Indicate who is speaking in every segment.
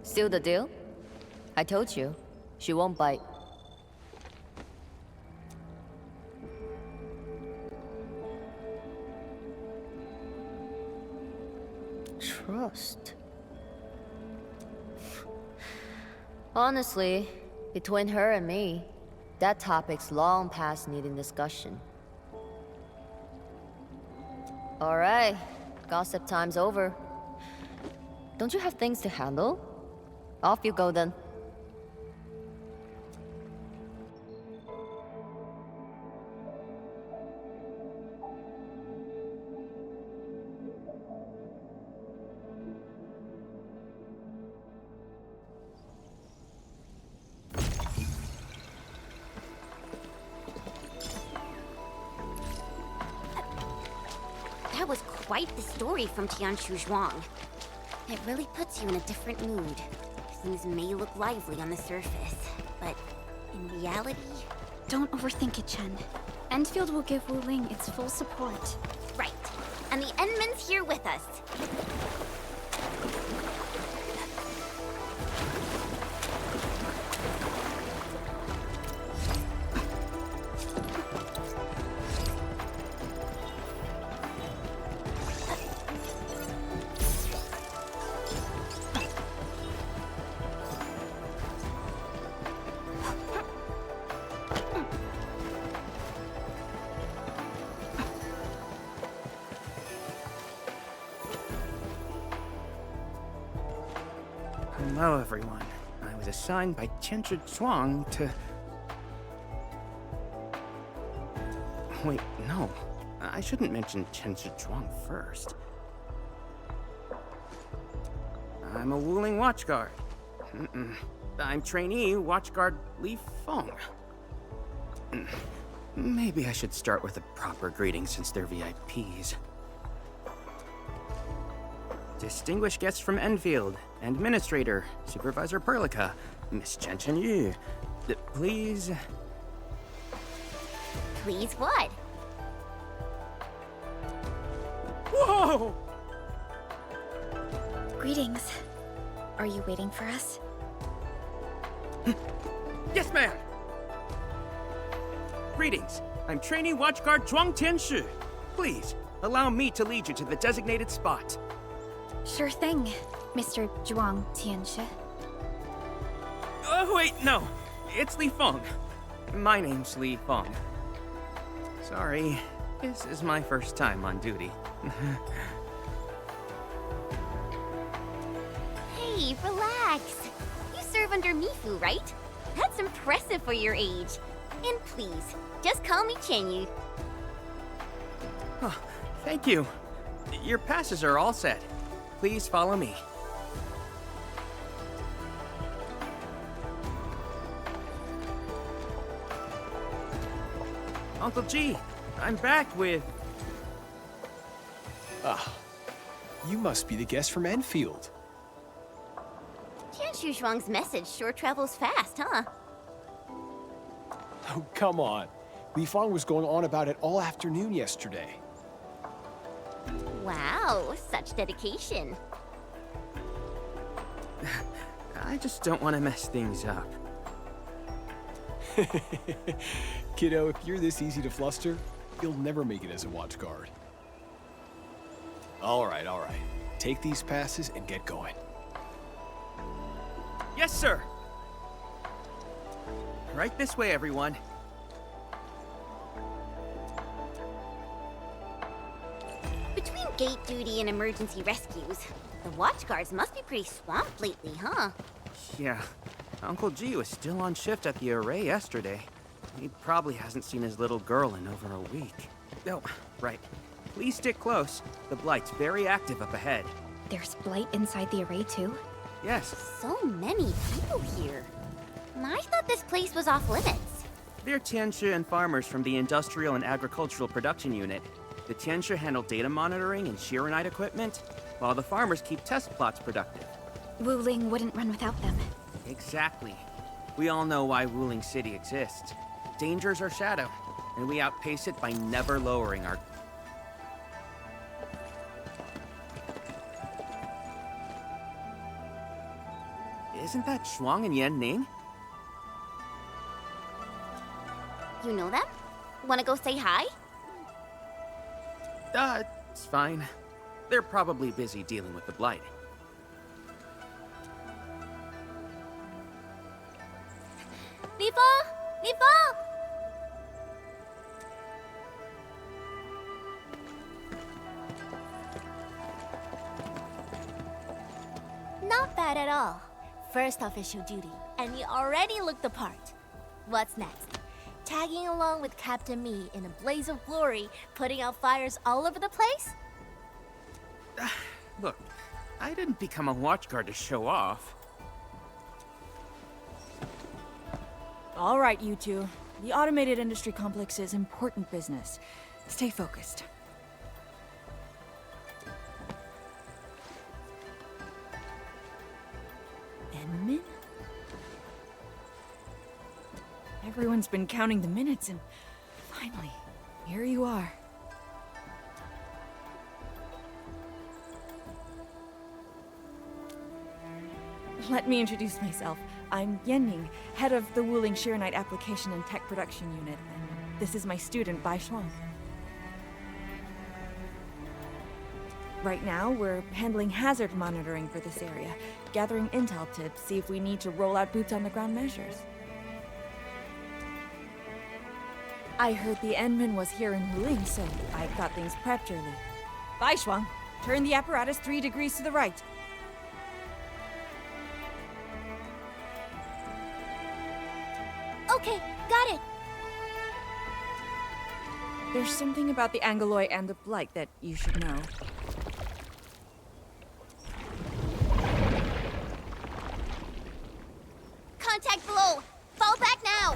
Speaker 1: Seal the deal? I told you, she won't bite. Trust. Honestly, between her and me, that topic's long past needing discussion. Alright, gossip time's over. Don't you have things to handle? Off you go then.
Speaker 2: That was quite the story from Tianshu Zhuang. It really puts you in a different mood. Things may look lively on the surface, but in reality...
Speaker 3: Don't overthink it, Chen. Endfield will give Wu Ling its full support.
Speaker 2: Right. And the Endman's here with us.
Speaker 4: Hello, everyone. I was assigned by Tianshu Zhuang to... Wait, no. I shouldn't mention Tianshu Zhuang first. I'm a Wuling watchguard. I'm trainee watchguard Li Feng. Maybe I should start with a proper greeting since they're VIPs. Distinguished guests from Endfield, Administrator, Supervisor Perlica, Miss Chen Yu. Please...
Speaker 2: Please what?
Speaker 4: Whoa!
Speaker 3: Greetings. Are you waiting for us?
Speaker 4: Yes, ma'am! Greetings. I'm trainee watchguard Zhuang Tianshu. Please, allow me to lead you to the designated spot.
Speaker 3: Sure thing, Mr. Zhuang Tianshu.
Speaker 4: Oh, wait, no. It's Li Feng. My name's Li Feng. Sorry, this is my first time on duty.
Speaker 2: Hey, relax. You serve under Mifu, right? That's impressive for your age. And please, just call me Chen Yu.
Speaker 4: Oh, thank you. Your passes are all set. Please follow me. Uncle G, I'm back with...
Speaker 5: Ah, you must be the guest from Endfield.
Speaker 2: Tianshu Zhuang's message sure travels fast, huh?
Speaker 5: Oh, come on. Li Feng was going on about it all afternoon yesterday.
Speaker 2: Wow, such dedication.
Speaker 4: I just don't want to mess things up.
Speaker 5: Kiddo, if you're this easy to fluster, you'll never make it as a watch guard. All right. Take these passes and get going.
Speaker 4: Yes, sir! Right this way, everyone.
Speaker 2: Between gate duty and emergency rescues, the watchguards must be pretty swamped lately, huh?
Speaker 4: Yeah, Uncle G was still on shift at the array yesterday. He probably hasn't seen his little girl in over a week. Oh, right. Please stick close. The Blight's very active up ahead.
Speaker 3: There's blight inside the array too?
Speaker 4: Yes,
Speaker 2: So many people here. I thought this place was off limits.
Speaker 4: they're Tianshu and farmers from the Industrial and Agricultural Production Unit. The Tianshu handle data monitoring and Shiranite equipment, while the farmers keep test plots productive.
Speaker 3: Wu Ling wouldn't run without them.
Speaker 4: Exactly. We all know why Wuling City exists. Dangers our shadow, and we outpace it by never lowering our... Isn't that Shuang and Yanning?
Speaker 2: You know them? Wanna go say hi?
Speaker 4: It's fine. They're probably busy dealing with the blight.
Speaker 2: Lifa! Lifa!
Speaker 6: Not bad at all. First official duty, and you already look the part. What's next? Tagging along with Captain Me in a blaze of glory, putting out fires all over the place?
Speaker 4: Look, I didn't become a watchguard to show off.
Speaker 7: All right, you two. The automated industry complex is important business. Stay focused. Enmin? Everyone's been counting the minutes, and finally, here you are. Let me introduce myself. I'm Yanning, head of the Wuling Shiranite Application and Tech Production Unit, and this is my student, Bai Shuang. Right now, we're handling hazard monitoring for this area, gathering intel to see if we need to roll out boots-on-the-ground measures. I heard the Enmin was here in Wuling, so I got things prepped early. Bai Shuang, turn the apparatus 3 degrees to the right.
Speaker 6: Okay, got it.
Speaker 7: There's something about the Angoloi and the Blight that you should know.
Speaker 6: Contact below. Fall back now.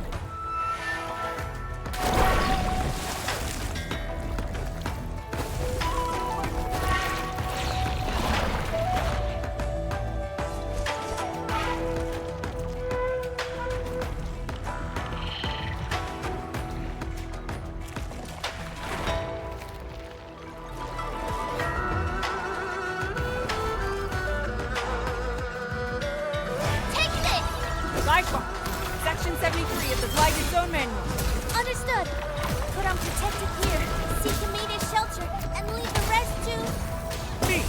Speaker 7: Section 73 of the Blighted Zone Manual.
Speaker 6: Understood. Put on protective gear, seek immediate shelter, and leave the rest to...
Speaker 4: Me!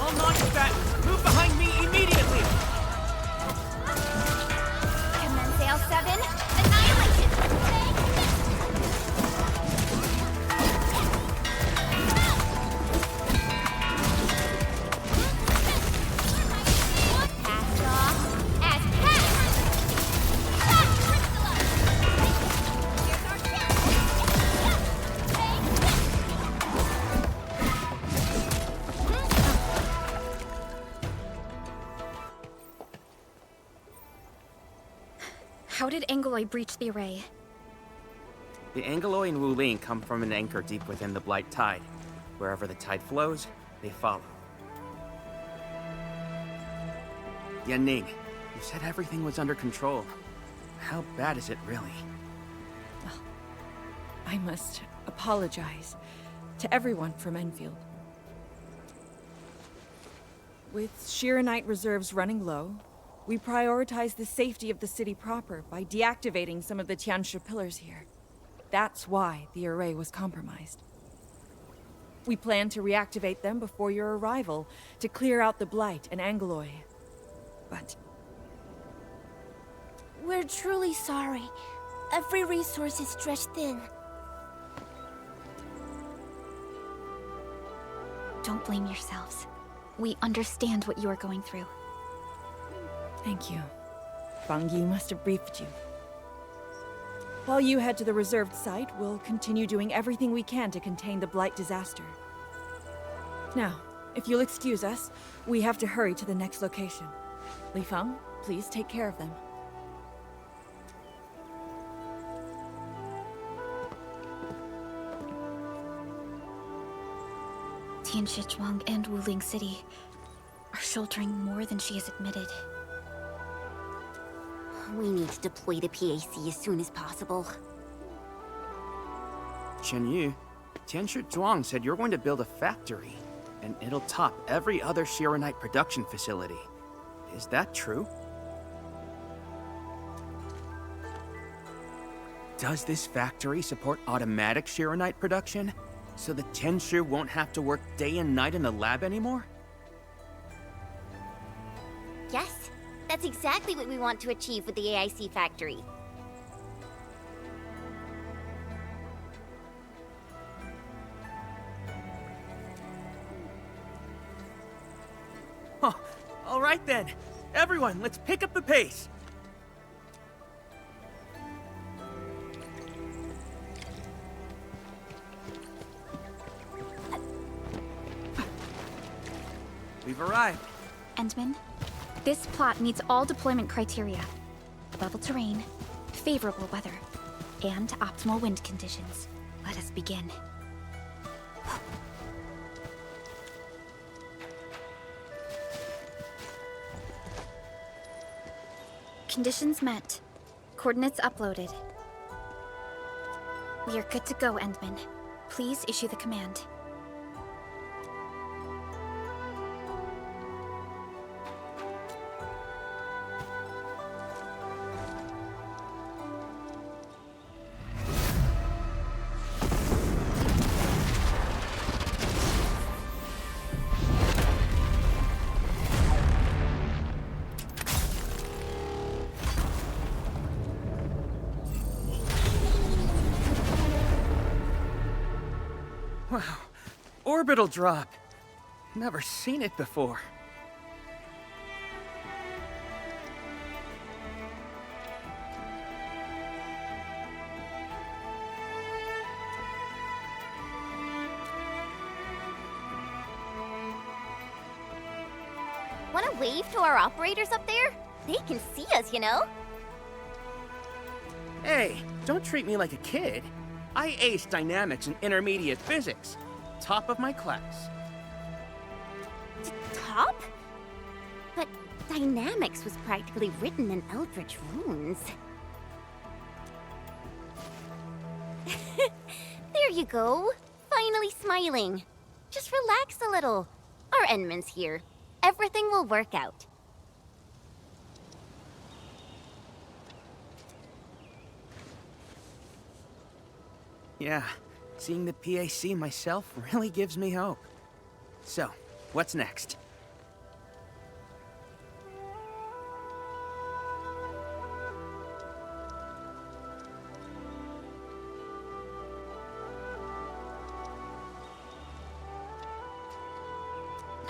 Speaker 4: All non-combatants, move behind me immediately!
Speaker 2: Commence L7, annihilation! Pass off as pass!
Speaker 3: How did Angoloi breach the array?
Speaker 4: The Angoloi and Wuling come from an anchor deep within the Blight Tide. Wherever the tide flows, they follow. Yanning, you said everything was under control. How bad is it really?
Speaker 7: I must apologize to everyone from Endfield. With Shiranite reserves running low, we prioritize the safety of the city proper by deactivating some of the Tianshu pillars here. That's why the array was compromised. We plan to reactivate them before your arrival to clear out the Blight and Angoloi. But
Speaker 6: We're truly sorry. Every resource is stretched thin.
Speaker 3: Don't blame yourselves. We understand what you are going through.
Speaker 7: thank you. Fang Yi must have briefed you. While you head to the reserved site, we'll continue doing everything we can to contain the Blight disaster. Now, if you'll excuse us, we have to hurry to the next location. Li Feng, please take care of them.
Speaker 3: Tianshizhuang and Wuling City are sheltering more than she has admitted.
Speaker 2: We need to deploy the PAC as soon as possible.
Speaker 4: Chen Yu, Tianshi Zhuang said you're going to build a factory, and it'll top every other Shiranite production facility. Is that true? Does this factory support automatic Shironite production? So the Tenshu won't have to work day and night in the lab anymore?
Speaker 2: Yes, that's exactly what we want to achieve with the AIC factory.
Speaker 4: Huh. All right then. Everyone, let's pick up the pace. We've arrived.
Speaker 3: Endman, this plot meets all deployment criteria. Level terrain, favorable weather, and optimal wind conditions. Let us begin. Conditions met. Coordinates uploaded. We are good to go, Endman. Please issue the command.
Speaker 4: Wow. Orbital drop. Never seen it before.
Speaker 2: Want to wave to our operators up there? They can see us, you know?
Speaker 4: Hey, don't treat me like a kid. I aced dynamics and intermediate physics. Top of my class.
Speaker 2: Top? But dynamics was practically written in Eldritch runes. There you go. Finally smiling. Just relax a little. Our Endman's here. Everything will work out.
Speaker 4: Yeah, seeing the PAC myself really gives me hope. So, what's next?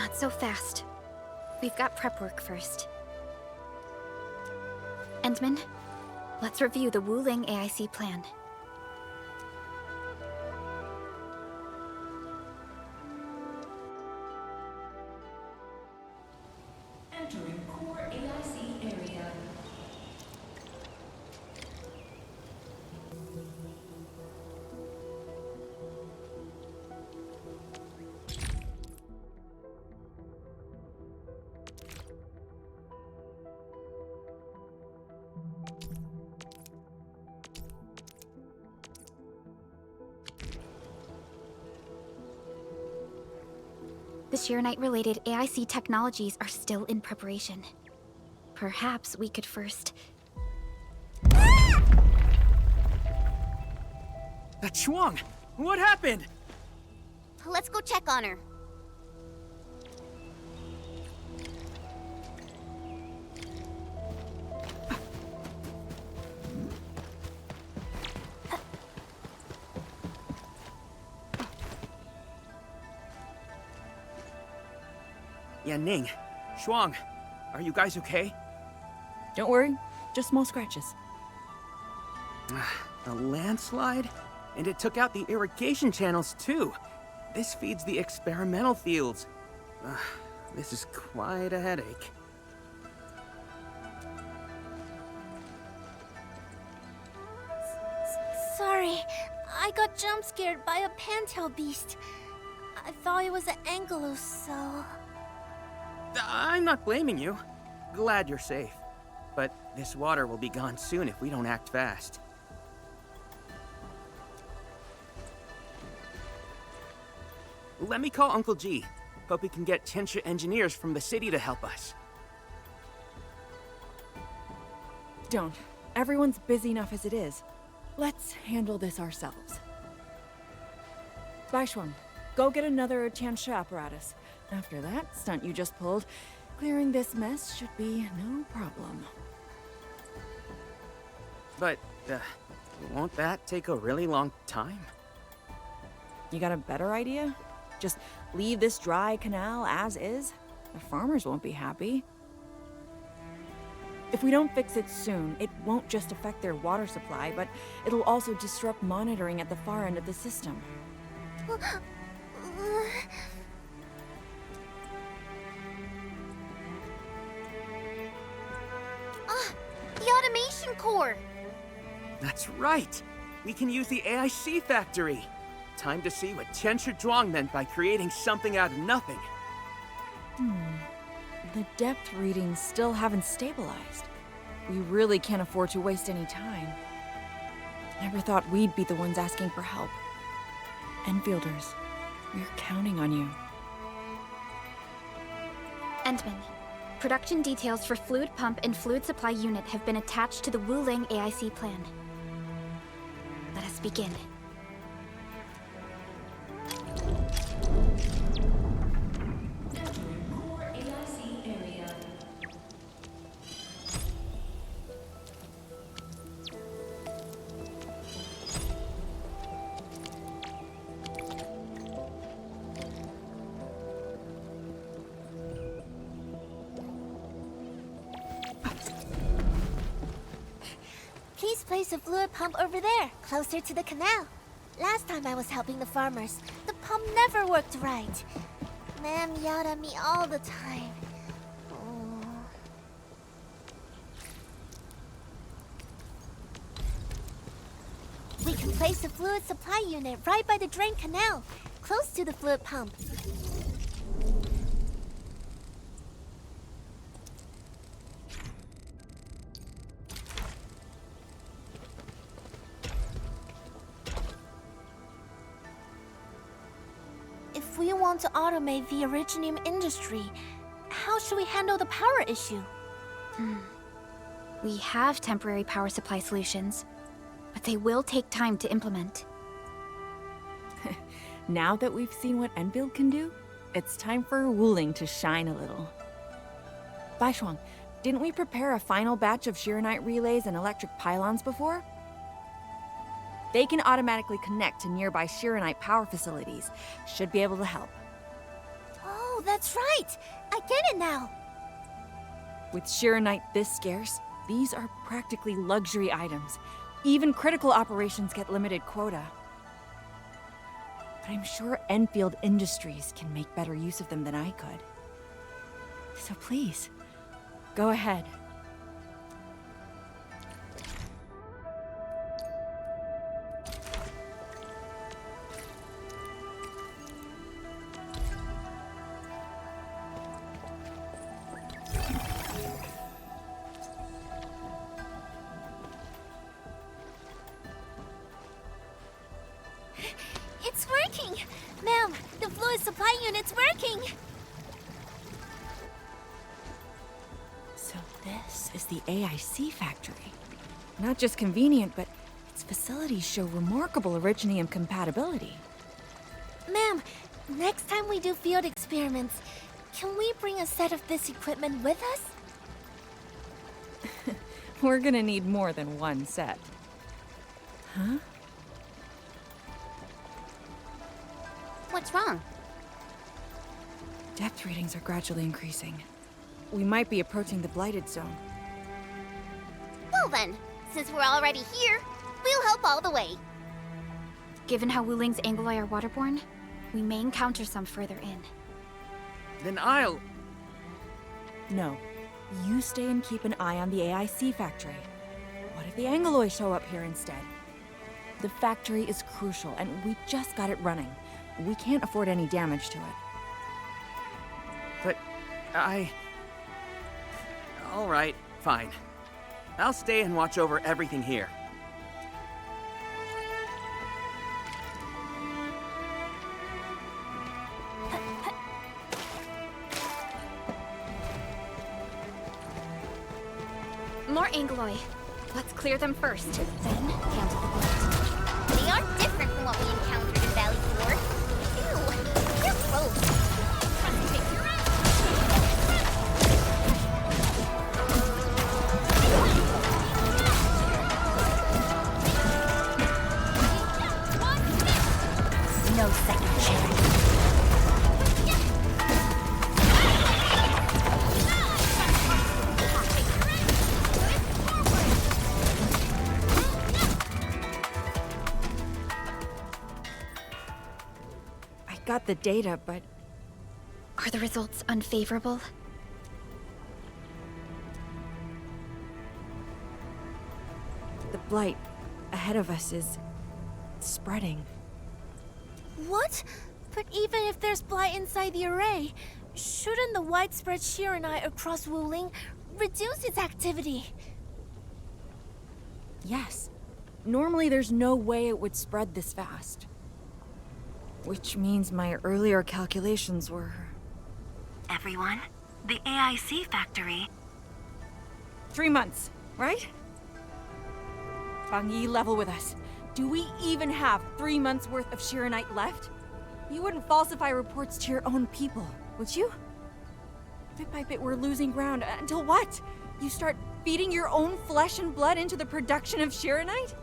Speaker 3: Not so fast. We've got prep work first. Endman, let's review the Wuling AIC plan.
Speaker 8: Entering core AIC area.
Speaker 3: The Shironite-related AIC technologies are still in preparation. Perhaps we could first...
Speaker 4: That Chuang! What happened?
Speaker 2: Let's go check on her.
Speaker 4: Ning, Shuang, are you guys okay?
Speaker 7: Don't worry, just small scratches.
Speaker 4: A landslide? And it took out the irrigation channels too. This feeds the experimental fields. This is quite a headache.
Speaker 6: Sorry, I got jump scared by a pantail beast. I thought it was an angelos, so...
Speaker 4: I'm not blaming you. Glad you're safe. But this water will be gone soon if we don't act fast. Let me call Uncle G. Hope we can get Tenshu engineers from the city to help us.
Speaker 7: Don't. Everyone's busy enough as it is. Let's handle this ourselves. Baishuang, go get another tianshi apparatus. After that stunt you just pulled, clearing this mess should be no problem.
Speaker 4: But, won't that take a really long time?
Speaker 7: You got a better idea? Just leave this dry canal as is? The farmers won't be happy. If we don't fix it soon, it won't just affect their water supply, but it'll also disrupt monitoring at the far end of the system.
Speaker 2: The automation core!
Speaker 4: That's right! We can use the AIC factory! Time to see what Chen Zhuang meant by creating something out of nothing.
Speaker 7: The depth readings still haven't stabilized. We really can't afford to waste any time. Never thought we'd be the ones asking for help. Enfielders, we're counting on you.
Speaker 3: Endman, production details for fluid pump and fluid supply unit have been attached to the Wuling AIC plan. Let us begin.
Speaker 8: Entering core AIC area.
Speaker 6: Please place a fluid pump over there, closer to the canal. Last time I was helping the farmers, the pump never worked right. Ma'am yelled at me all the time. Oh. We can place the fluid supply unit right by the drain canal, close to the fluid pump. If we want to automate the originium industry, how should we handle the power issue?
Speaker 3: We have temporary power supply solutions, but they will take time to implement.
Speaker 7: Now that we've seen what Enfield can do, it's time for Wuling to shine a little. Baishuang, didn't we prepare a final batch of Shiranite relays and electric pylons before? They can automatically connect to nearby Shiranite power facilities. Should be able to help.
Speaker 6: Oh, that's right! I get it now!
Speaker 7: With Shiranite this scarce, these are practically luxury items. Even critical operations get limited quota. But I'm sure Enfield Industries can make better use of them than I could. So please, go ahead.
Speaker 6: It's working! Ma'am, the fluid supply unit's working!
Speaker 7: So this is the AIC factory. Not just convenient, but its facilities show remarkable originium compatibility.
Speaker 6: Ma'am, next time we do field experiments, can we bring a set of this equipment with us?
Speaker 7: We're gonna need more than one set. Huh?
Speaker 2: What's wrong?
Speaker 7: Depth readings are gradually increasing. We might be approaching the blighted zone.
Speaker 2: Well then, since we're already here, we'll help all the way.
Speaker 3: Given how Wuling's Angoloi are waterborne, we may encounter some further in.
Speaker 4: Then I'll...
Speaker 7: No. You stay and keep an eye on the AIC factory. What if the Angoloi show up here instead? The factory is crucial, and we just got it running. We can't afford any damage to it.
Speaker 4: But all right, fine. I'll stay and watch over everything here.
Speaker 3: More Angoloi. Let's clear them first, then handle the blight.
Speaker 2: They are different from what we encountered in Valley 4. Ew, they're gross.
Speaker 6: No second chance.
Speaker 7: I got the data, but
Speaker 3: Are the results unfavorable?
Speaker 7: the blight ahead of us is spreading.
Speaker 6: What? But even if there's blight inside the array, shouldn't the widespread Shiranite across Wuling reduce its activity?
Speaker 7: Yes. Normally there's no way it would spread this fast. Which means my earlier calculations were...
Speaker 9: Everyone, the AIC factory.
Speaker 7: 3 months, right? Fang Yi, level with us. Do we even have 3 months worth of Shiranite left? You wouldn't falsify reports to your own people, would you? Bit by bit we're losing ground. Until what? You start feeding your own flesh and blood into the production of Shiranite?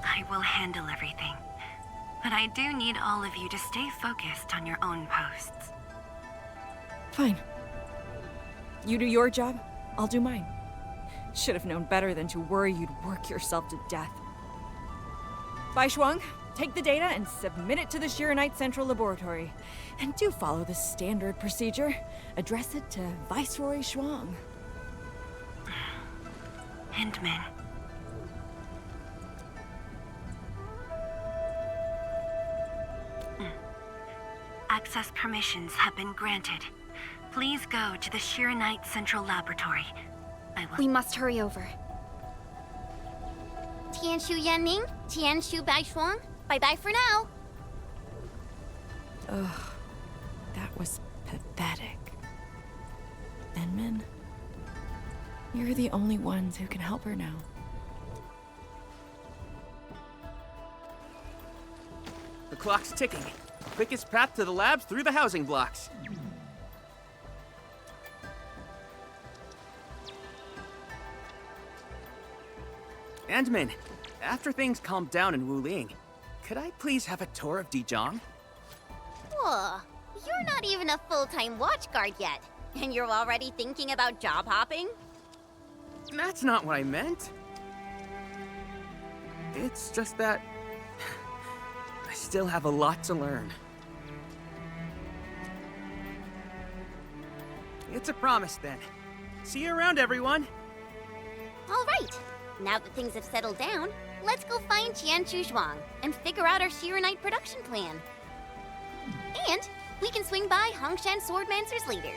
Speaker 9: I will handle everything. But I do need all of you to stay focused on your own posts.
Speaker 7: Fine. You do your job, I'll do mine. Should have known better than to worry you'd work yourself to death. Bai Shuang, take the data and submit it to the Shiranite Central Laboratory. And do follow the standard procedure. Address it to Viceroy Shuang.
Speaker 9: Hindman. Access permissions have been granted. Please go to the Shiranite Central Laboratory. I will...
Speaker 3: We must hurry over.
Speaker 2: Tianshu Yanning, Tianshu Baishuang, bye-bye for now.
Speaker 7: Ugh, that was pathetic. Enmin, you're the only ones who can help her now.
Speaker 4: The clock's ticking. Quickest path to the labs through the housing blocks. Andmin, after things calm down in Wuling, could I please have a tour of Dijiang?
Speaker 2: Whoa, you're not even a full-time watchguard yet, and you're already thinking about job hopping?
Speaker 4: That's not what I meant. It's just that I still have a lot to learn. It's a promise then. See you around, everyone.
Speaker 2: All right. Now that things have settled down, let's go find Tianshu Zhuang and figure out our Shiranite production plan. And we can swing by Hongshan Swordmancer's later.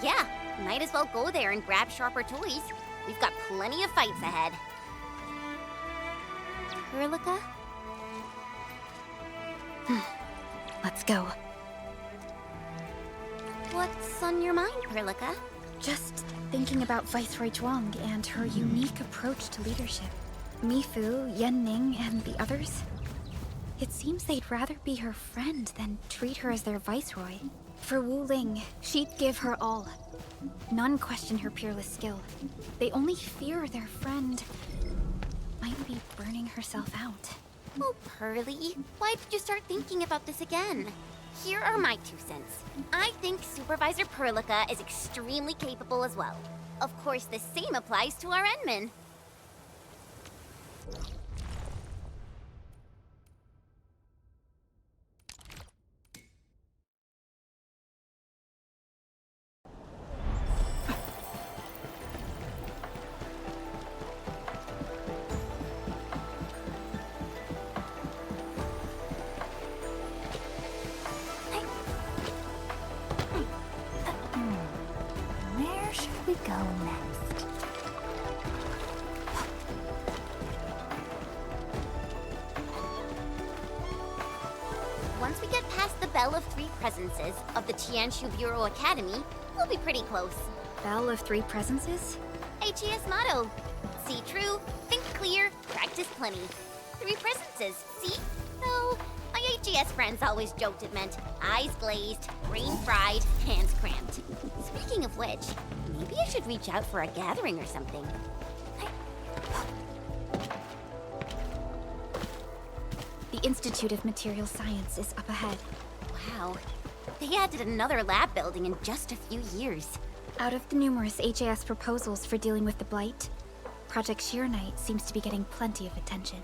Speaker 2: Yeah, might as well go there and grab sharper toys. We've got plenty of fights ahead. Perlica?
Speaker 3: Let's go.
Speaker 2: What's on your mind, Perlica?
Speaker 3: Just thinking about Viceroy Zhuang and her unique approach to leadership. Mifu, Yanning, and the others. It seems they'd rather be her friend than treat her as their viceroy. For Wuling, she'd give her all. None question her peerless skill. They only fear their friend might be burning herself out.
Speaker 2: Oh, Pearly, why did you start thinking about this again? Here are my 2 cents. I think Supervisor Perlica is extremely capable as well. Of course, the same applies to our Enman.
Speaker 6: Where should we go next?
Speaker 2: 「
Speaker 6: Hmm.
Speaker 2: 「
Speaker 6: Where should we go next? 」 Hmm.
Speaker 2: 「
Speaker 6: Where should we go next?
Speaker 2: 「
Speaker 6: Hmm.
Speaker 2: presences of the Tianshu Bureau Academy, we'll be pretty close.
Speaker 3: Bell of Three Presences?
Speaker 2: HES motto. See true, think clear, practice plenty. 3 presences, see? Though, my HES friends always joked it meant eyes glazed, brain fried, hands cramped. Speaking of which, maybe I should reach out for a gathering or something.
Speaker 3: The Institute of Material Science is up ahead.
Speaker 2: Wow. They added another lab building in just a few years.
Speaker 3: Out of the numerous HAS proposals for dealing with the Blight, Project Sheer-Knight seems to be getting plenty of attention.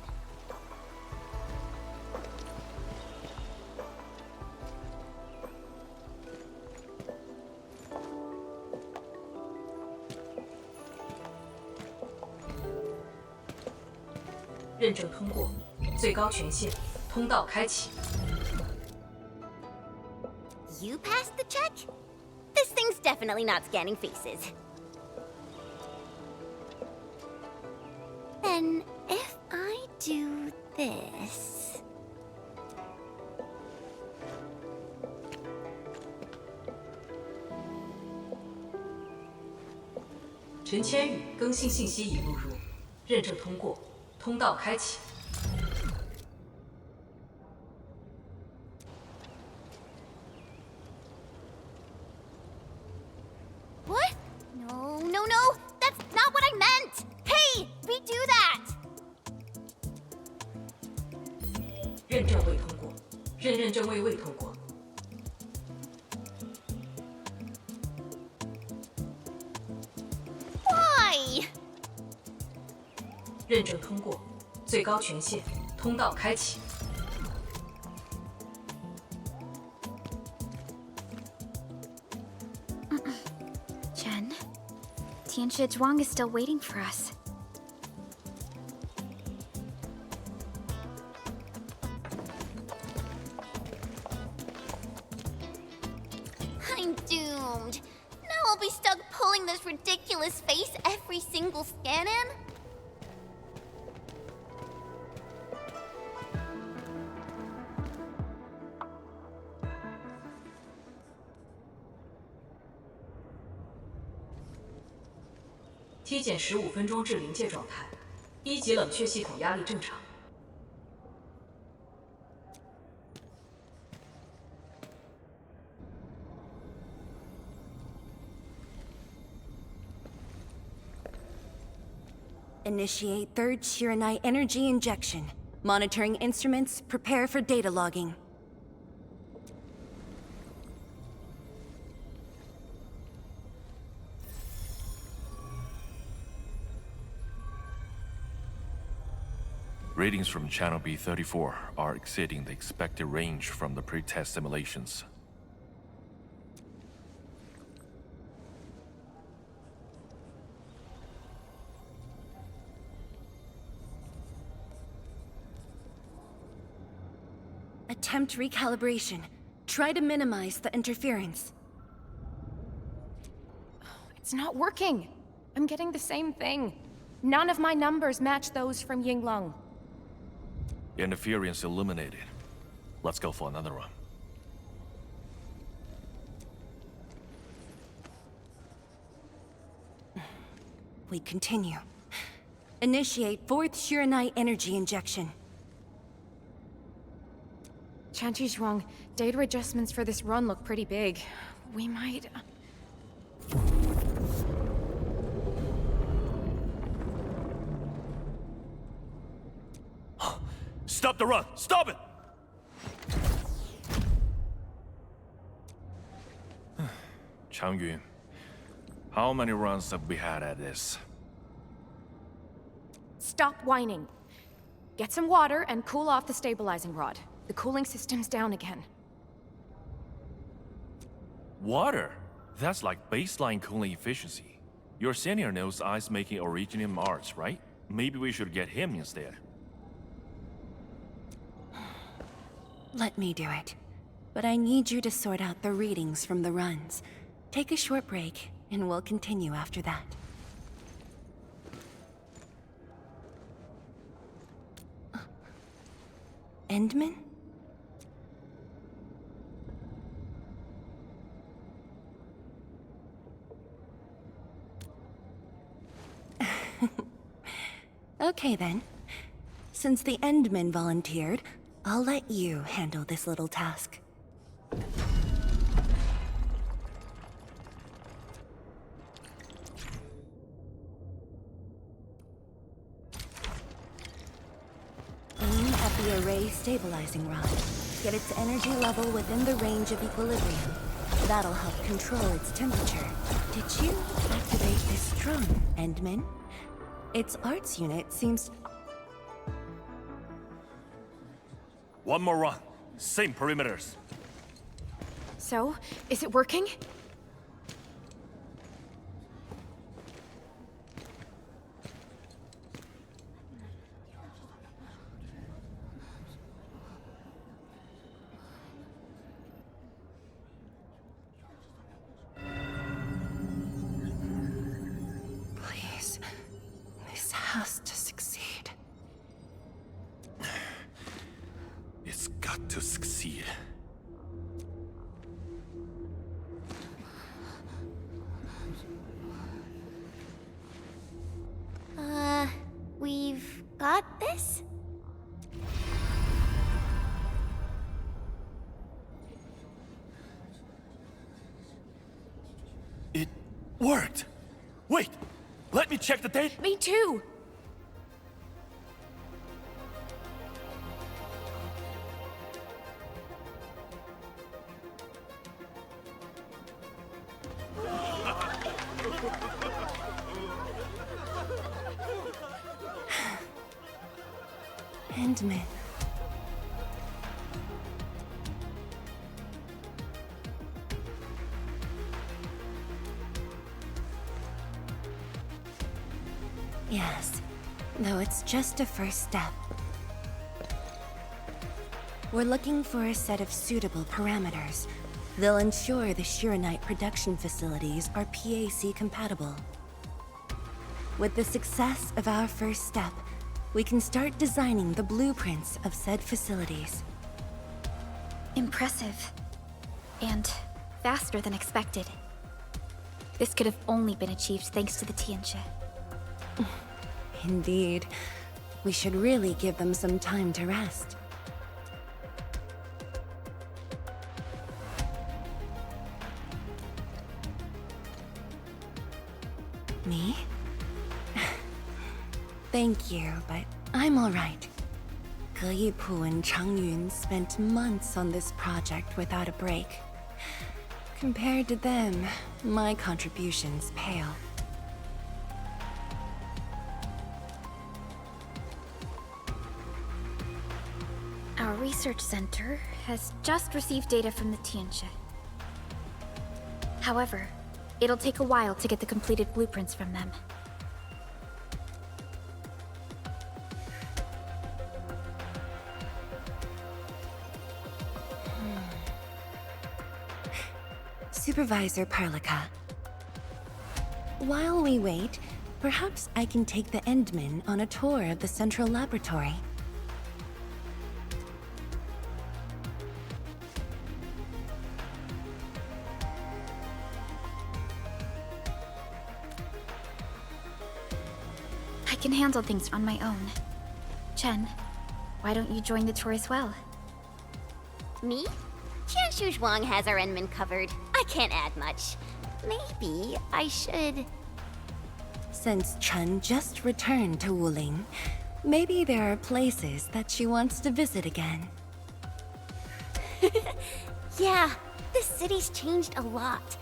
Speaker 2: You passed the check? This thing's definitely not scanning faces. Then, if I do this... What? No, no, no! That's not what I meant! Hey! Redo that! Why?
Speaker 3: Chen, Tianxia Zhuang is still waiting for us.
Speaker 2: I'm doomed. Now I'll be stuck pulling this ridiculous face every single scan-in?
Speaker 9: Initiate third Shiranite energy injection. Monitoring instruments, prepare for data logging.
Speaker 10: Readings from Channel B34 are exceeding the expected range from the pre-test simulations.
Speaker 9: Attempt recalibration. Try to minimize the interference.
Speaker 11: It's not working. I'm getting the same thing. None of my numbers match those from Yinglong.
Speaker 10: Interference eliminated. Let's go for another run.
Speaker 9: We continue. Initiate fourth Shiranite energy injection.
Speaker 11: Chanchi Zhuang, data adjustments for this run look pretty big. We might...
Speaker 10: Stop the run! Stop it! Changyun, how many runs have we had at this?
Speaker 11: Stop whining. Get some water and cool off the stabilizing rod. The cooling system's down again.
Speaker 10: Water? That's like baseline cooling efficiency. Your senior knows ice-making originium arts, right? Maybe we should get him instead.
Speaker 9: Let me do it. But I need you to sort out the readings from the runs. Take a short break, and we'll continue after that. Endman? Okay then. Since the Endman volunteered, I'll let you handle this little task. Aim at the array stabilizing rod. Get its energy level within the range of equilibrium. That'll help control its temperature. Did you activate this drum, Endman? Its arts unit seems...
Speaker 10: One more run. Same perimeters.
Speaker 11: So, is it working?
Speaker 9: Please, this has to succeed.
Speaker 10: It's got to succeed.
Speaker 2: We've got this?
Speaker 10: It worked! Wait! Let me check the date!
Speaker 11: Me too!
Speaker 9: Endman. Yes, though it's just a first step. We're looking for a set of suitable parameters. They'll ensure the Shiranite production facilities are PAC compatible. With the success of our first step, we can start designing the blueprints of said facilities.
Speaker 3: Impressive. And faster than expected. This could have only been achieved thanks to the Tianxia.
Speaker 9: Indeed. We should really give them some time to rest. Me? Thank you, but I'm alright. Ge Yipu and Changyun spent months on this project without a break. Compared to them, my contributions pale.
Speaker 3: Our research center has just received data from the Tianxia. However, it'll take a while to get the completed blueprints from them.
Speaker 9: Supervisor Parlika. While we wait, perhaps I can take the Endman on a tour of the central laboratory.
Speaker 3: I can handle things on my own. Chen, why don't you join the tour as well?
Speaker 2: Me? Qianshu Zhuang has our Enman covered. I can't add much. Maybe I should...
Speaker 9: Since Chen just returned to Wuling, maybe there are places that she wants to visit again.
Speaker 2: Yeah, this city's changed a lot.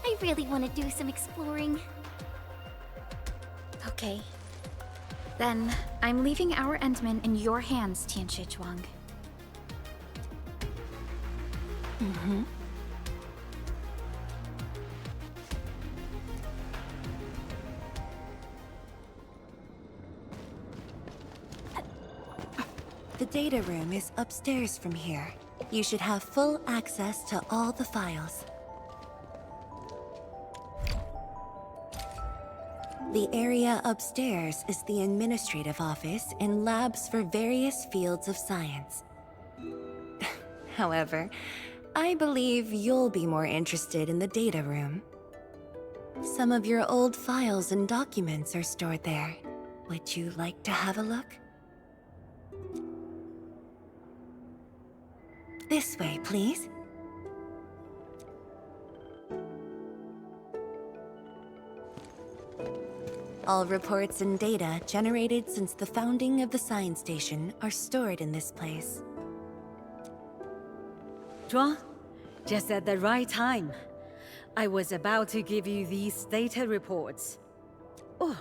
Speaker 2: I really want to do some exploring.
Speaker 3: Okay. Then, I'm leaving our Endman in your hands, Tianxia Zhuang.
Speaker 9: Mm-hmm. The data room is upstairs from here. You should have full access to all the files. The area upstairs is the administrative office and labs for various fields of science. However, I believe you'll be more interested in the data room. Some of your old files and documents are stored there. Would you like to have a look? This way, please. All reports and data generated since the founding of the science station are stored in this place.
Speaker 12: Zhuang, just at the right time. I was about to give you these data reports. Oh,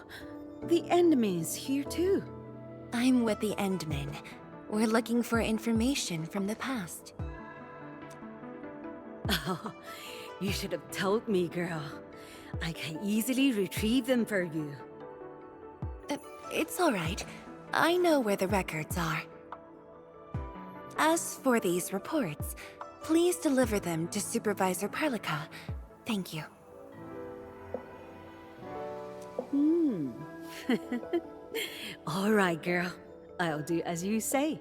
Speaker 12: the Endman's here too.
Speaker 9: I'm with the Endmen. We're looking for information from the past.
Speaker 12: Oh, you should have told me, girl. I can easily retrieve them for you.
Speaker 9: It's all right. I know where the records are. As for these reports, please deliver them to Supervisor Perlica. Thank you.
Speaker 12: All right, girl. I'll do as you say.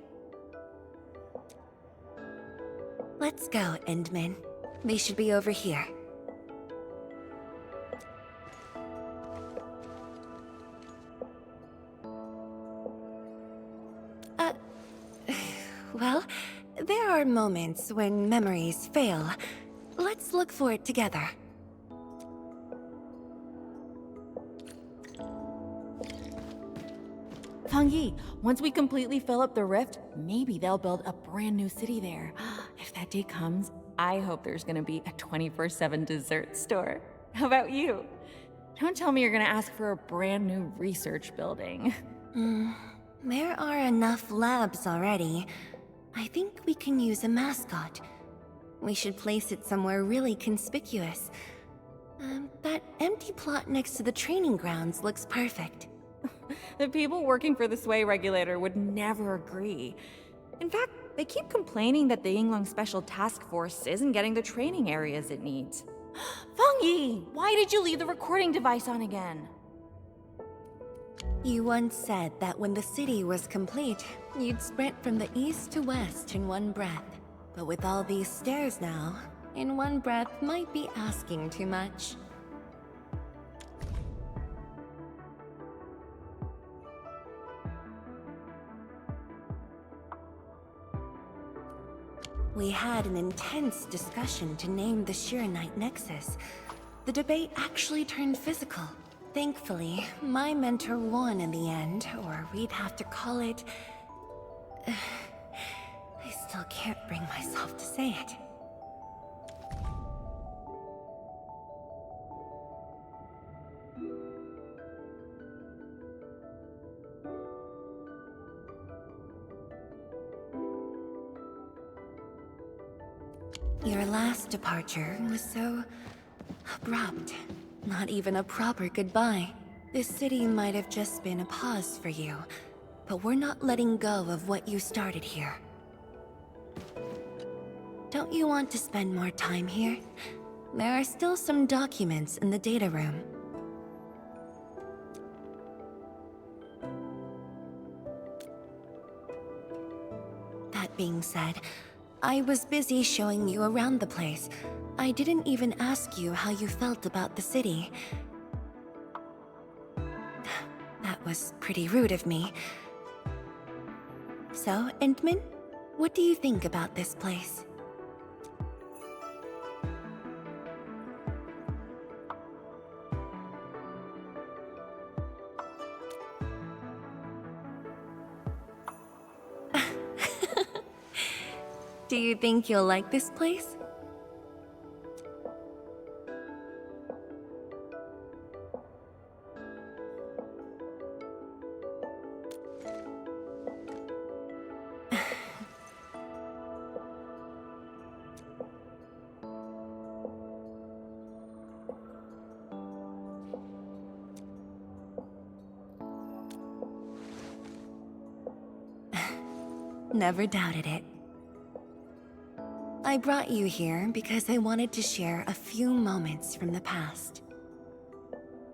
Speaker 9: Let's go, Endman. They should be over here. Well, there are moments when memories fail. Let's look for it together.
Speaker 7: Fangyi, once we completely fill up the rift, maybe they'll build a brand new city there. If that day comes, I hope there's gonna be a 24/7 dessert store. How about you? Don't tell me you're gonna ask for a brand new research building.
Speaker 9: There are enough labs already. I think we can use a mascot. We should place it somewhere really conspicuous. That empty plot next to the training grounds looks perfect.
Speaker 7: The people working for the Sway Regulator would never agree. In fact, they keep complaining that the Yinglong Special Task Force isn't getting the training areas it needs. Fangyi, why did you leave the recording device on again?
Speaker 9: You once said that when the city was complete, you'd sprint from the east to west in one breath. But with all these stairs now, in one breath might be asking too much. We had an intense discussion to name the Shirenite Nexus. The debate actually turned physical. Thankfully, my mentor won in the end, or we'd have to call it... I still can't bring myself to say it. Your last departure was so abrupt. Not even a proper goodbye. This city might have just been a pause for you, but we're not letting go of what you started here. Don't you want to spend more time here? There are still some documents in the data room. That being said, I was busy showing you around the place. I didn't even ask you how you felt about the city. That was pretty rude of me. So, Endman, what do you think about this place? Do you think you'll like this place? Never doubted it. I brought you here because I wanted to share a few moments from the past.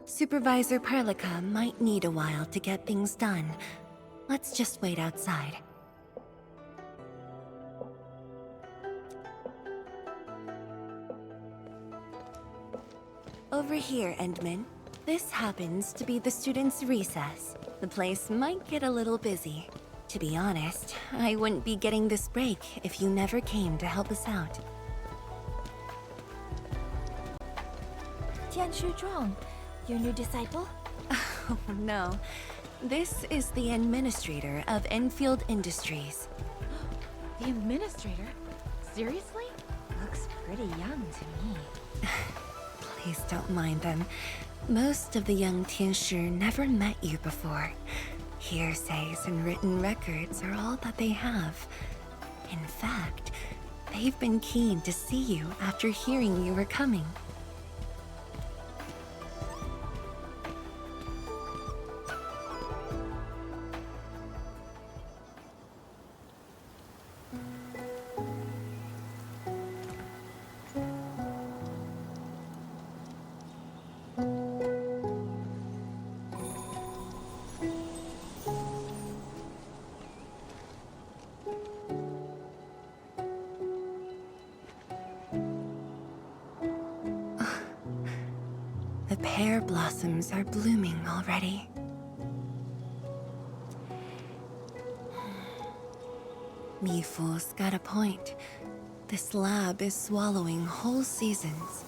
Speaker 9: Supervisor Perlica might need a while to get things done. Let's just wait outside. Over here, Endman. This happens to be the students' recess. The place might get a little busy. To be honest, I wouldn't be getting this break if you never came to help us out.
Speaker 6: Tianshu Zhuang, your new disciple?
Speaker 9: Oh, no. This is the administrator of Endfield Industries.
Speaker 3: The administrator? Seriously? Looks pretty young to me.
Speaker 9: Please don't mind them. Most of the young Tianshi never met you before. Hearsays and written records are all that they have. In fact, they've been keen to see you after hearing you were coming. The pear blossoms are blooming already. Mifu's got a point. This lab is swallowing whole seasons.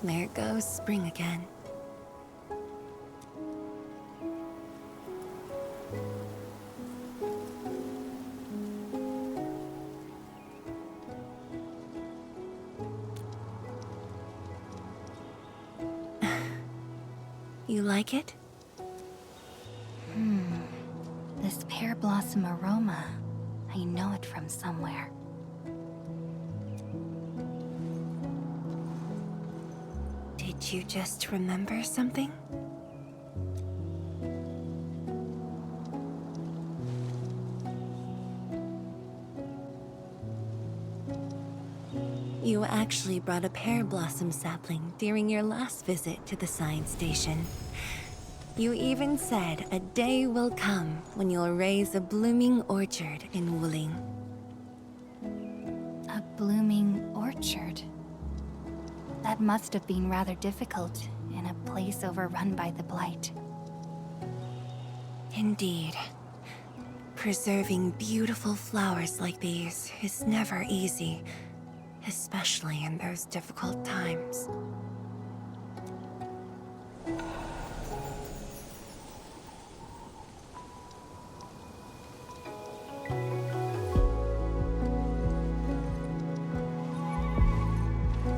Speaker 9: There goes spring again. You like it?
Speaker 3: This pear blossom aroma. I know it from somewhere.
Speaker 9: Did you just remember something? You actually brought a pear blossom sapling during your last visit to the science station. You even said a day will come when you'll raise a blooming orchard in Wuling.
Speaker 3: A blooming orchard? That must have been rather difficult in a place overrun by the blight.
Speaker 9: Indeed. Preserving beautiful flowers like these is never easy, especially in those difficult times.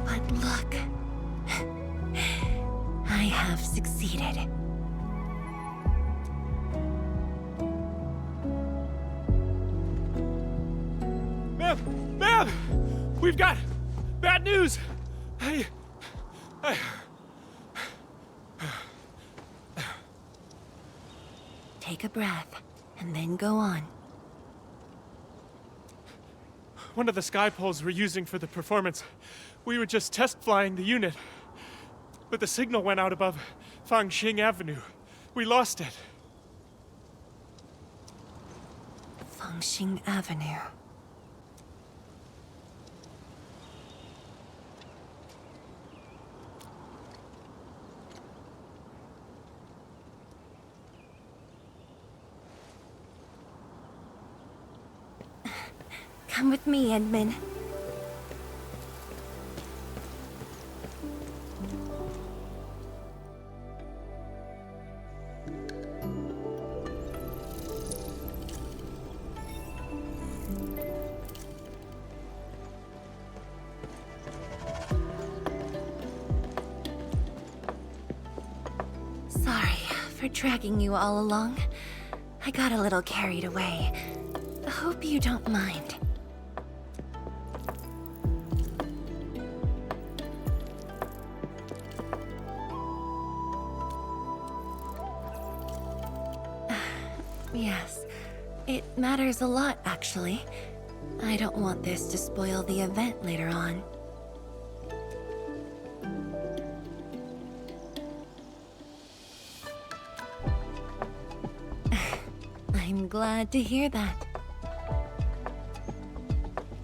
Speaker 9: But look, I have succeeded.
Speaker 13: Ma'am! We've got bad news!
Speaker 9: Take a breath, and then go on.
Speaker 13: One of the sky poles we're using for the performance, we were just test flying the unit. But the signal went out above Fangxing Avenue. We lost it.
Speaker 9: Fangxing Avenue. Come with me, Edmund. Sorry for dragging you all along. I got a little carried away. Hope you don't mind. Yes, it matters a lot, actually. I don't want this to spoil the event later on. I'm glad to hear that.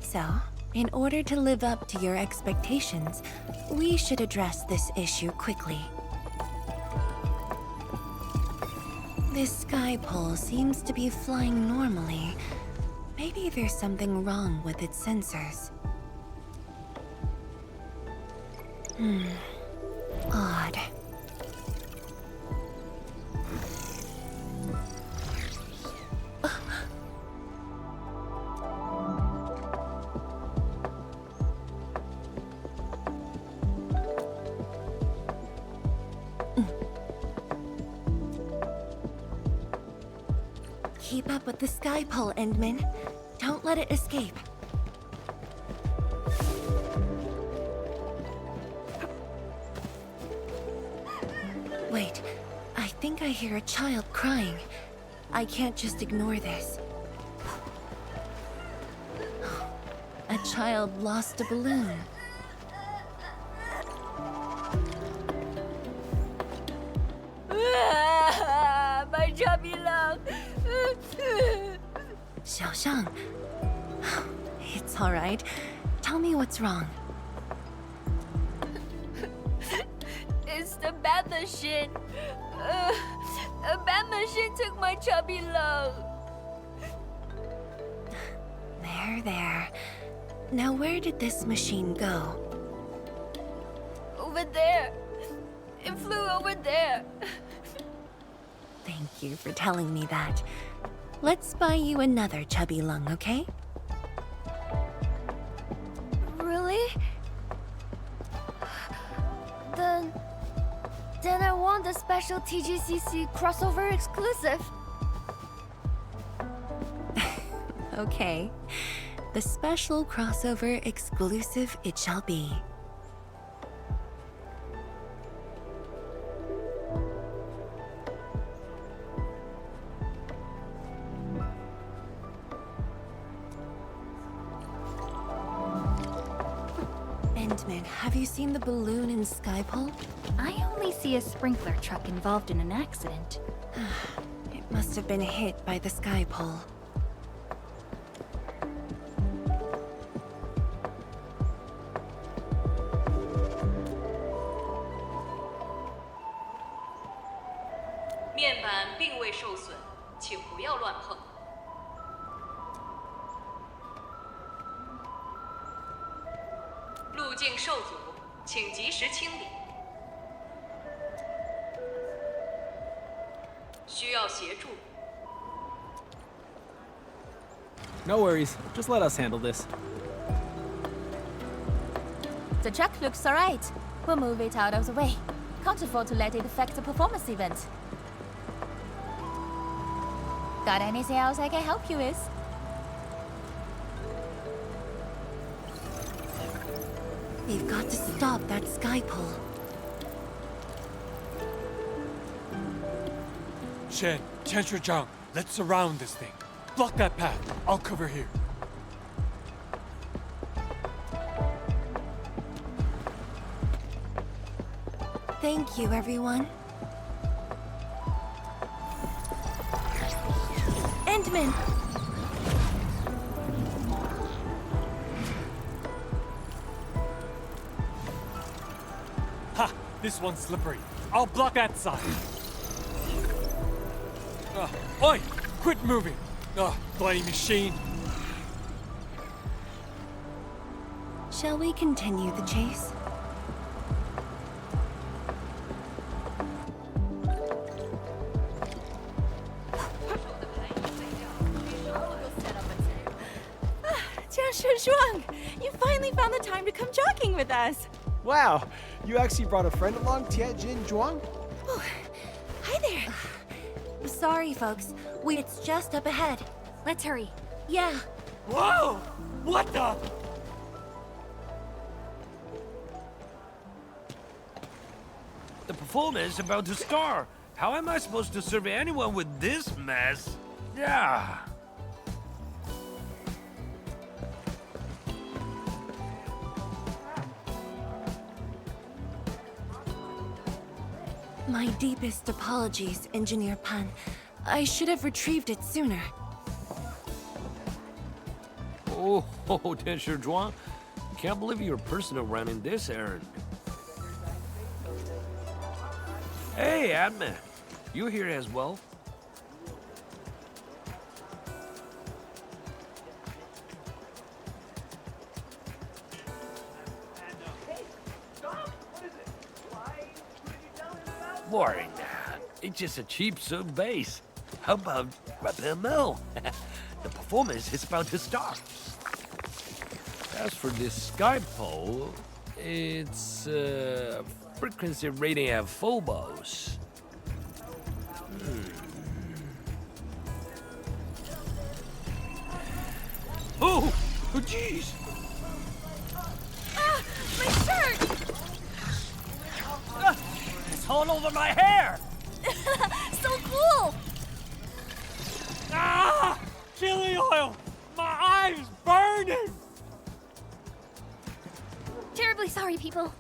Speaker 9: So, in order to live up to your expectations, we should address this issue quickly. This sky pole seems to be flying normally. Maybe there's something wrong with its sensors. Odd. Keep up with the sky pole, Endman. Don't let it escape. Wait, I think I hear a child crying. I can't just ignore this. A child lost a balloon.
Speaker 6: My chubby lung.
Speaker 9: Xiaoxiang. It's all right. Tell me what's wrong.
Speaker 6: It's the bad machine. A bad machine took my chubby lung.
Speaker 9: There. Now where did this machine go?
Speaker 6: Over there. It flew over there.
Speaker 9: Thank you for telling me that. Let's buy you another chubby lung, okay?
Speaker 6: Really? Then I want the special TGCC crossover exclusive.
Speaker 9: Okay. The special crossover exclusive it shall be. Endman, have you seen the balloon in Skypole?
Speaker 3: I only see a sprinkler truck involved in an accident.
Speaker 9: It must have been hit by the Skypole.
Speaker 5: No worries, just let us handle this.
Speaker 6: The truck looks alright. We'll move it out of the way. Can't afford to let it affect the performance event. Got anything else I can help you with?
Speaker 9: We've got to stop that Skypole.
Speaker 13: Shen, Zhang, let's surround this thing. Block that path. I'll cover here.
Speaker 9: Thank you, everyone. Endman!
Speaker 13: Ha! This one's slippery. I'll block that side. Oi! Quit moving! Bloody machine.
Speaker 9: Shall we continue the chase?
Speaker 7: Zhuang, you finally found the time to come jogging with us.
Speaker 5: Wow, you actually brought a friend along, Tianjin Zhuang?
Speaker 9: Oh, hi there. Sorry, folks. It's just up ahead.
Speaker 3: Let's hurry.
Speaker 9: Yeah.
Speaker 13: Whoa! What the?
Speaker 14: The performance is about to start. How am I supposed to serve anyone with this mess? Yeah.
Speaker 9: My deepest apologies, Engineer Pan. I should have retrieved it sooner.
Speaker 14: Oh, Tensher Zhuang. Can't believe you're personal running this errand. Hey, Admin. You here as well? Boring. It's just a cheap soup base. How about rubber mill? The performance is about to start. As for this sky pole, it's frequency rating at phobos. Oh, jeez!
Speaker 11: Ah, my shirt!
Speaker 14: It's all over my hair!
Speaker 6: So cool!
Speaker 13: Ah! Chili oil! My eye's burning!
Speaker 6: Terribly sorry, people.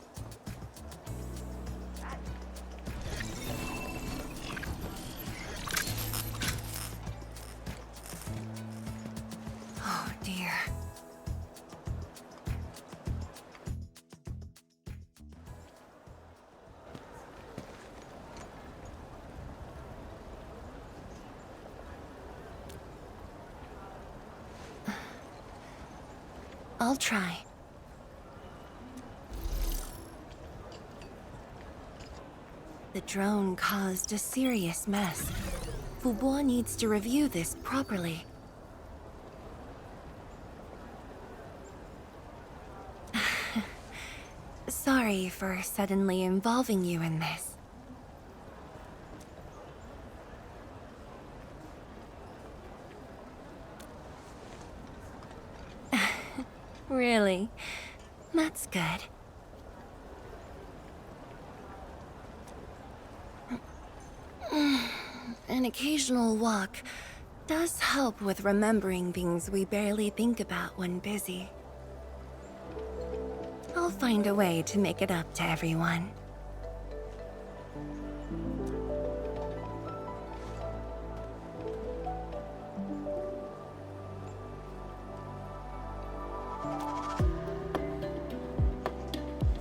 Speaker 9: Oh dear. I'll try. The drone caused a serious mess. Fubo needs to review this properly. Sorry for suddenly involving you in this. Really? That's good. An occasional walk does help with remembering things we barely think about when busy. I'll find a way to make it up to everyone.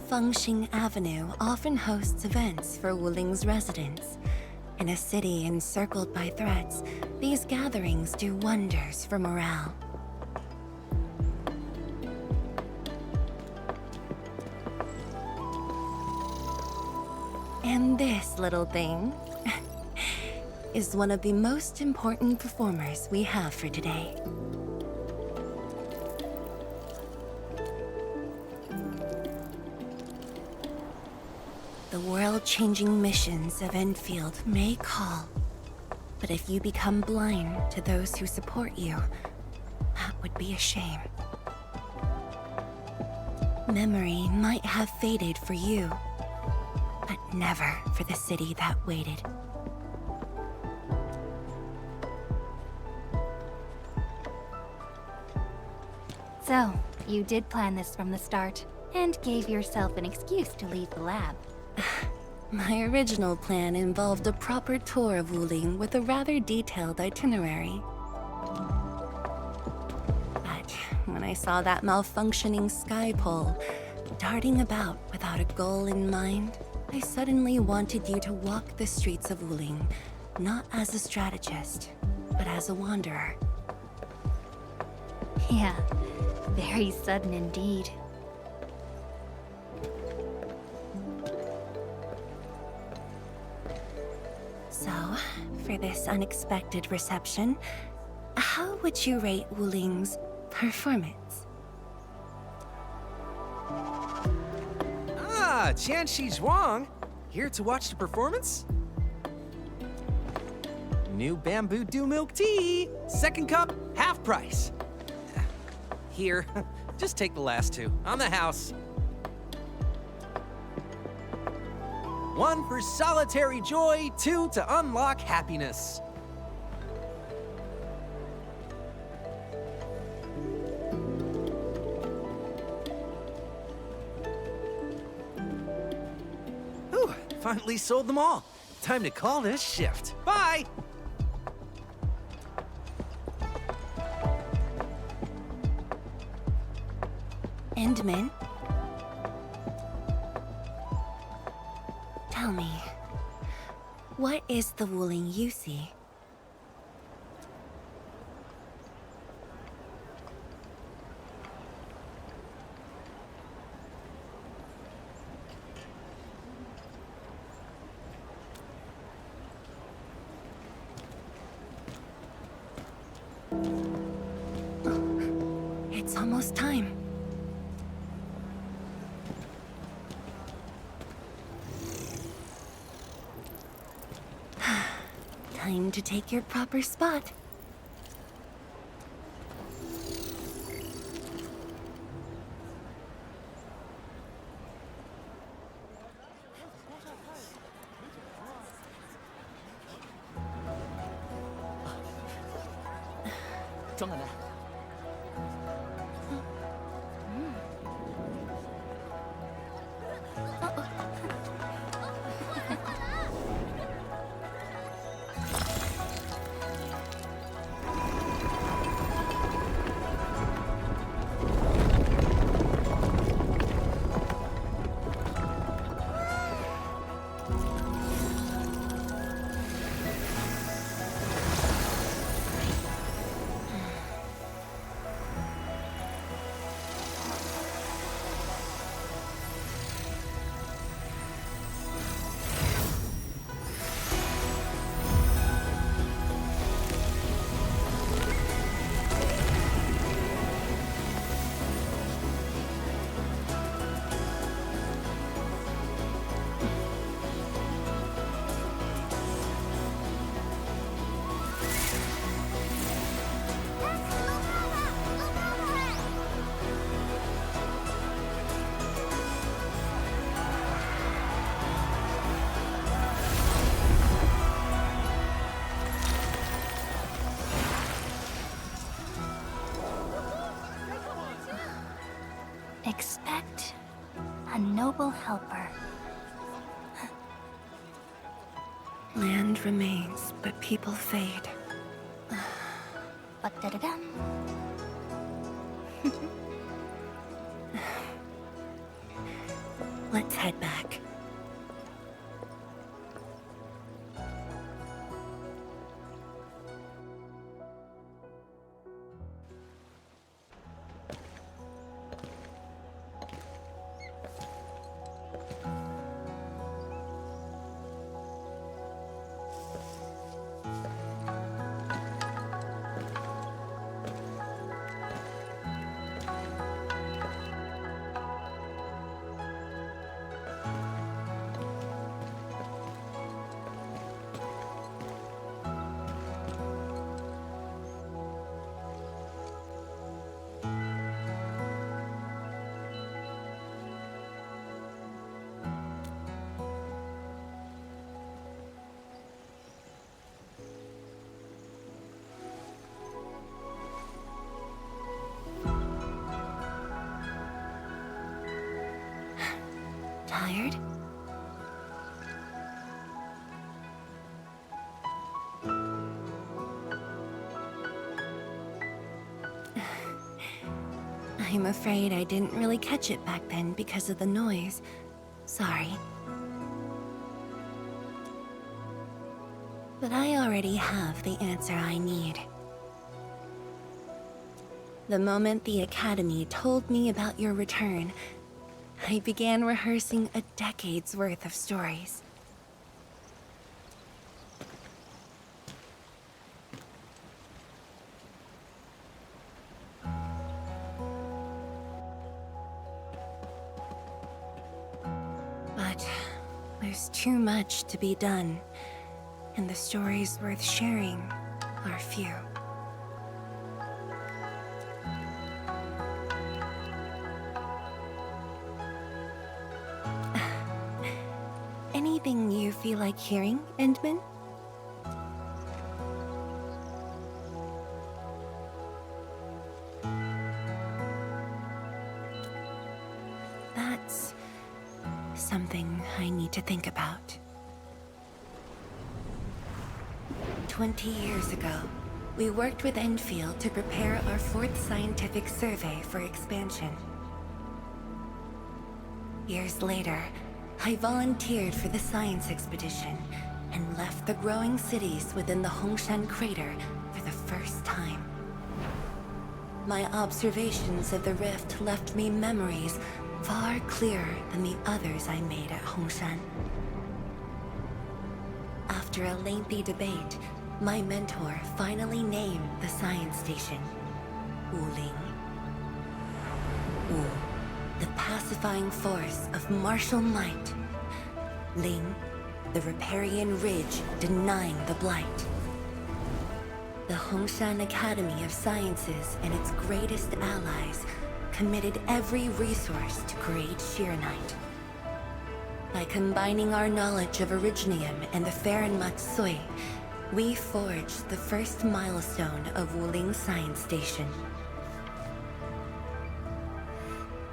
Speaker 9: Fengxing Avenue often hosts events for Wuling's residents. In a city encircled by threats, these gatherings do wonders for morale. And this little thing is one of the most important performers we have for today. The world-changing missions of Endfield may call, but if you become blind to those who support you, that would be a shame. Memory might have faded for you, but never for the city that waited.
Speaker 3: So, you did plan this from the start, and gave yourself an excuse to leave the lab.
Speaker 9: My original plan involved a proper tour of Wuling with a rather detailed itinerary. But when I saw that malfunctioning sky pole, darting about without a goal in mind, I suddenly wanted you to walk the streets of Wuling, not as a strategist, but as a wanderer.
Speaker 3: Yeah, very sudden indeed.
Speaker 9: So, for this unexpected reception, how would you rate Wuling's performance?
Speaker 4: Ah, Qianxi Zhuang. Here to watch the performance? New bamboo dew milk tea. Second cup, half price. Here, just take the last two. On the house. One for solitary joy, two to unlock happiness. Whew, finally sold them all. Time to call this shift. Bye!
Speaker 9: Endman? Tell me, what is the Wuling you see? almost time. Time to take your proper spot.
Speaker 6: Expect a noble helper.
Speaker 9: Land remains, but people fade.
Speaker 6: Ba-da-da-dum.
Speaker 9: Let's head back. Tired? I'm afraid I didn't really catch it back then because of the noise. Sorry. But I already have the answer I need. The moment the Academy told me about your return, I began rehearsing a decade's worth of stories. But there's too much to be done, and the stories worth sharing are few. Anything you feel like hearing, Endman? That's something I need to think about. 20 years ago, we worked with Endfield to prepare our 4th scientific survey for expansion. Years later, I volunteered for the science expedition and left the growing cities within the Hongshan crater for the first time. My observations of the rift left me memories far clearer than the others I made at Hongshan. After a lengthy debate, my mentor finally named the science station Wuling. Wu, the pacifying force of martial might. Ling, the riparian ridge denying the blight. The Hongshan Academy of Sciences and its greatest allies committed every resource to create Shiranite. By combining our knowledge of Originium and the Farron Matsui, we forged the first milestone of Wuling Science Station.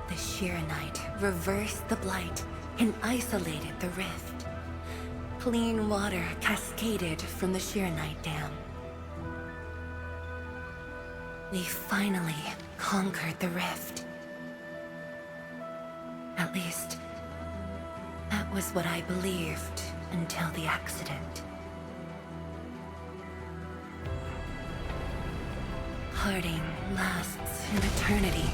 Speaker 9: The Shiranite reversed the blight and isolated the rift. Clean water cascaded from the Shiranite Dam. We finally conquered the rift. At least, that was what I believed until the accident. Parting lasts an eternity,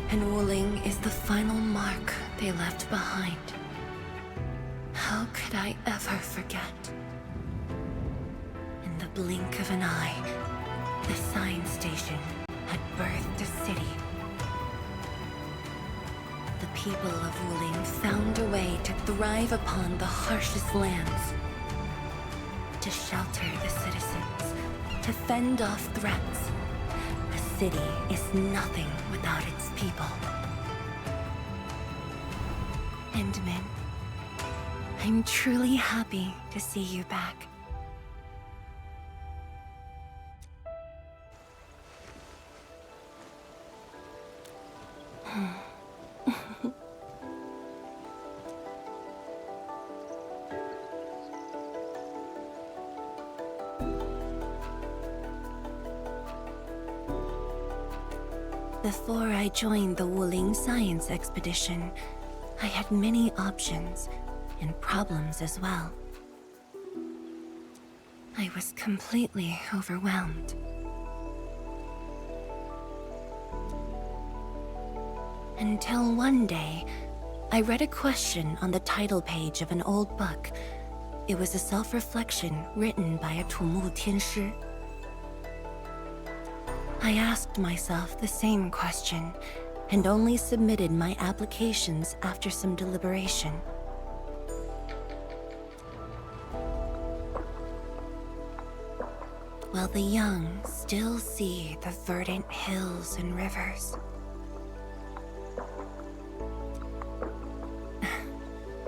Speaker 9: and Wuling is the final mark they left behind. How could I ever forget? In the blink of an eye, the science station had birthed a city. The people of Wuling found a way to thrive upon the harshest lands, to shelter the citizens, to fend off threats. A city is nothing without its people. Endman, I'm truly happy to see you back. Before I joined the Wuling Science Expedition, I had many options and problems as well. I was completely overwhelmed. Until one day, I read a question on the title page of an old book. It was a self-reflection written by a Tumu Tianshi. I asked myself the same question, and only submitted my applications after some deliberation. While the young still see the verdant hills and rivers,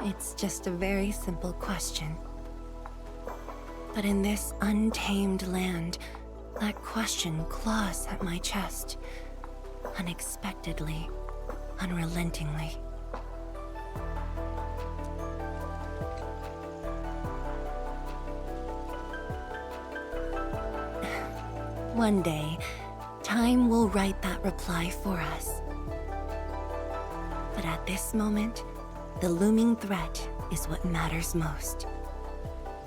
Speaker 9: it's just a very simple question. But in this untamed land, that question claws at my chest, unexpectedly, unrelentingly. One day, time will write that reply for us. But at this moment, the looming threat is what matters most.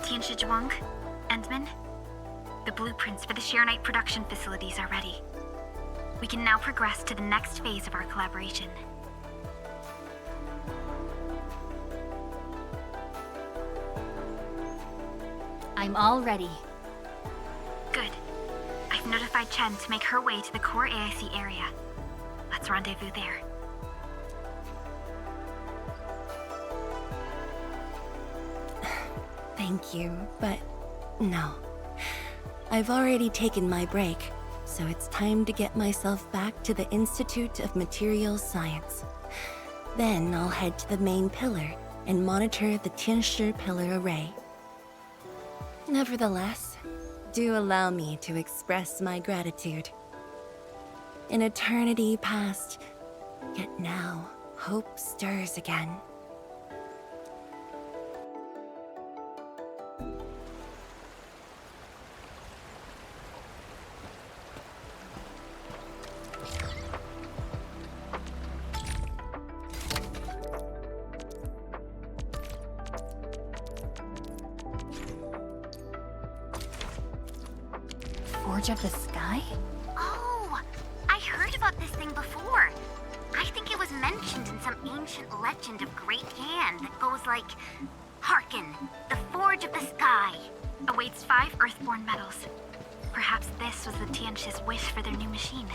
Speaker 3: Tianshi Zhuang, Endman, the blueprints for the Shiranite production facilities are ready. We can now progress to the next phase of our collaboration.
Speaker 6: I'm all ready.
Speaker 3: Good. I've notified Chen to make her way to the core AIC area. Let's rendezvous there.
Speaker 9: Thank you, but no. I've already taken my break, so it's time to get myself back to the Institute of Materials Science. Then I'll head to the main pillar and monitor the Tianshi pillar array. Nevertheless, do allow me to express my gratitude. An eternity past, yet now hope stirs again.
Speaker 6: Forge of the Sky?
Speaker 3: Oh, I heard about this thing before. I think it was mentioned in some ancient legend of Great Yan that goes like, "Hearken, the Forge of the Sky awaits 5 Earthborn metals." Perhaps this was the Tianshi's wish for their new machine.